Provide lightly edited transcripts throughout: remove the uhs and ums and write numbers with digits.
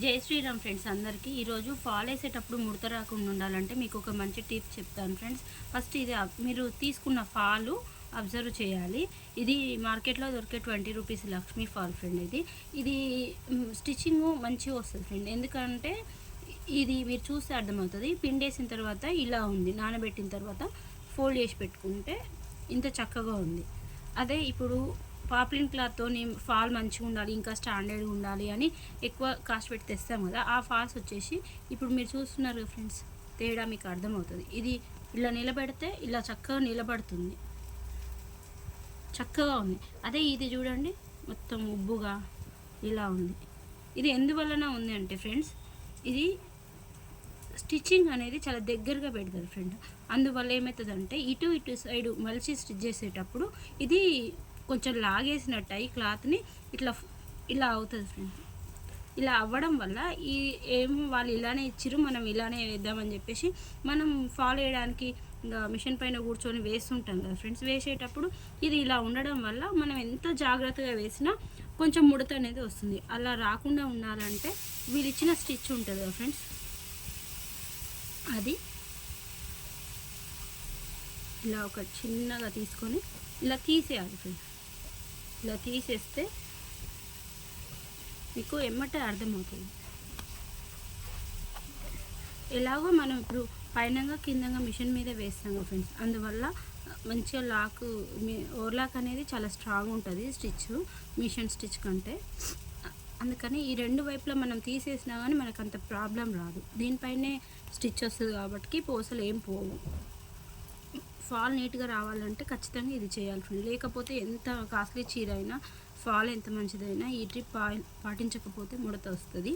జై శ్రీరామ్ ఫ్రెండ్స్ అందరికీ ఈరోజు ఫాల్ వేసేటప్పుడు ముడత రాకుండా ఉండాలంటే మీకు ఒక మంచి టిప్ చెప్తాను ఫ్రెండ్స్. ఫస్ట్ ఇది మీరు తీసుకున్న ఫాలు అబ్జర్వ్ చేయాలి. ఇది మార్కెట్లో దొరికే 20 రూపీస్ లక్ష్మీ ఫాల్ ఫ్రెండ్. ఇది స్టిచ్చింగ్ మంచిగా వస్తుంది ఫ్రెండ్. ఎందుకంటే ఇది మీరు చూస్తే అర్థమవుతుంది. పిండేసిన తర్వాత ఇలా ఉంది, నానబెట్టిన తర్వాత ఫోల్డ్ చేసి పెట్టుకుంటే ఇంత చక్కగా ఉంది. అదే ఇప్పుడు పాప్లిన్ క్లాత్తో ఫాల్ మంచిగా ఉండాలి, ఇంకా స్టాండర్డ్గా ఉండాలి అని ఎక్కువ కాస్ట్ పెట్టి తెస్తాం కదా, ఆ ఫాల్స్ వచ్చేసి ఇప్పుడు మీరు చూస్తున్నారు ఫ్రెండ్స్, తేడా మీకు అర్థమవుతుంది. ఇది ఇలా నిలబెడితే ఇలా చక్కగా నిలబడుతుంది, చక్కగా ఉంది. అదే ఇది చూడండి, మొత్తం ఉబ్బుగా ఇలా ఉంది. ఇది ఎందువలన ఉంది అంటే ఫ్రెండ్స్, ఇది స్టిచ్చింగ్ అనేది చాలా దగ్గరగా పెడతారు ఫ్రెండ్. అందువల్ల ఏమవుతుందంటే ఇటు సైడు మలిచి స్టిచ్ చేసేటప్పుడు ఇది కొంచెం లాగేసినట్టు అయ్యి క్లాత్ని ఇలా అవుతుంది ఫ్రెండ్. ఇలా అవ్వడం వల్ల వాళ్ళు ఇలానే ఇచ్చిరు, మనం ఇలానే వేద్దామని చెప్పేసి మనం ఫాలో వేయడానికి ఇంకా మిషన్ పైన కూర్చొని వేస్తుంటాం కదా ఫ్రెండ్స్. వేసేటప్పుడు ఇది ఇలా ఉండడం వల్ల మనం ఎంత జాగ్రత్తగా వేసినా కొంచెం ముడత అనేది వస్తుంది. అలా రాకుండా ఉండాలంటే వీళ్ళు ఇచ్చిన స్టిచ్ ఉంటుంది కదా ఫ్రెండ్స్, అది ఇలా ఒక చిన్నగా తీసుకొని ఇలా తీసేయాలి ఫ్రెండ్స్. ఇలా తీసేస్తే మీకు ఎమ్మటే అర్థమవుతుంది. ఎలాగో మనం ఇప్పుడు పైనంగా కిందంగా మిషన్ మీద వేస్తాము ఫ్రెండ్స్. అందువల్ల మంచిగా ఓవర్లాక్ అనేది చాలా స్ట్రాంగ్ ఉంటుంది స్టిచ్, మిషన్ స్టిచ్ కంటే. అందుకని ఈ రెండు వైపులా మనం తీసేసినా కానీ మనకు అంత ప్రాబ్లం రాదు. దీనిపైనే స్టిచ్ వస్తుంది కాబట్టి పూసలు ఏం పోవు. ఫాల్ నీట్గా రావాలంటే ఖచ్చితంగా ఇది చేయాలి ఫ్రెండ్. లేకపోతే ఎంత కాస్ట్లీ చీర అయినా, ఫాల్ ఎంత మంచిదైనా ఈ ట్రిప్ పాటించకపోతే ముడత వస్తుంది.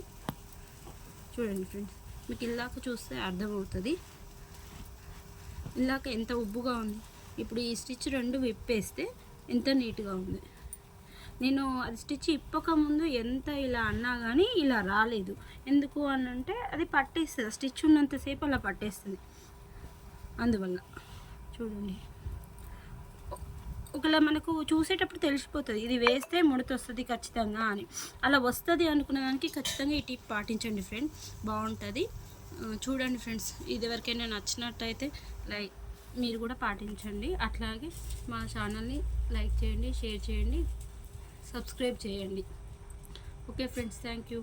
చూడండి ఫ్రెండ్స్, మీకు ఇలాక చూస్తే అర్థమవుతుంది. ఇలాక ఎంత ఉబ్బుగా ఉంది. ఇప్పుడు ఈ స్టిచ్ రెండు విప్పేస్తే ఎంత నీట్గా ఉంది. నేను అది స్టిచ్ ఇప్పకముందు ఎంత ఇలా అన్నా కానీ ఇలా రాలేదు. ఎందుకు అని అంటే అది పట్టేస్తుంది, స్టిచ్ ఉన్నంతసేపు అలా పట్టేస్తుంది. అందువల్ల చూడండి, ఒకవేళ మనకు చూసేటప్పుడు తెలిసిపోతుంది ఇది వేస్తే ముడత వస్తుంది ఖచ్చితంగా అని. అలా వస్తుంది అనుకున్న దానికి ఖచ్చితంగా ఈ టిప్ పాటించండి ఫ్రెండ్, బాగుంటుంది. చూడండి ఫ్రెండ్స్, ఇది ఎవరికైనా నచ్చినట్టయితే మీరు కూడా పాటించండి. అట్లాగే మా ఛానల్ని లైక్ చేయండి, షేర్ చేయండి, సబ్స్క్రైబ్ చేయండి. Okay friends, thank you.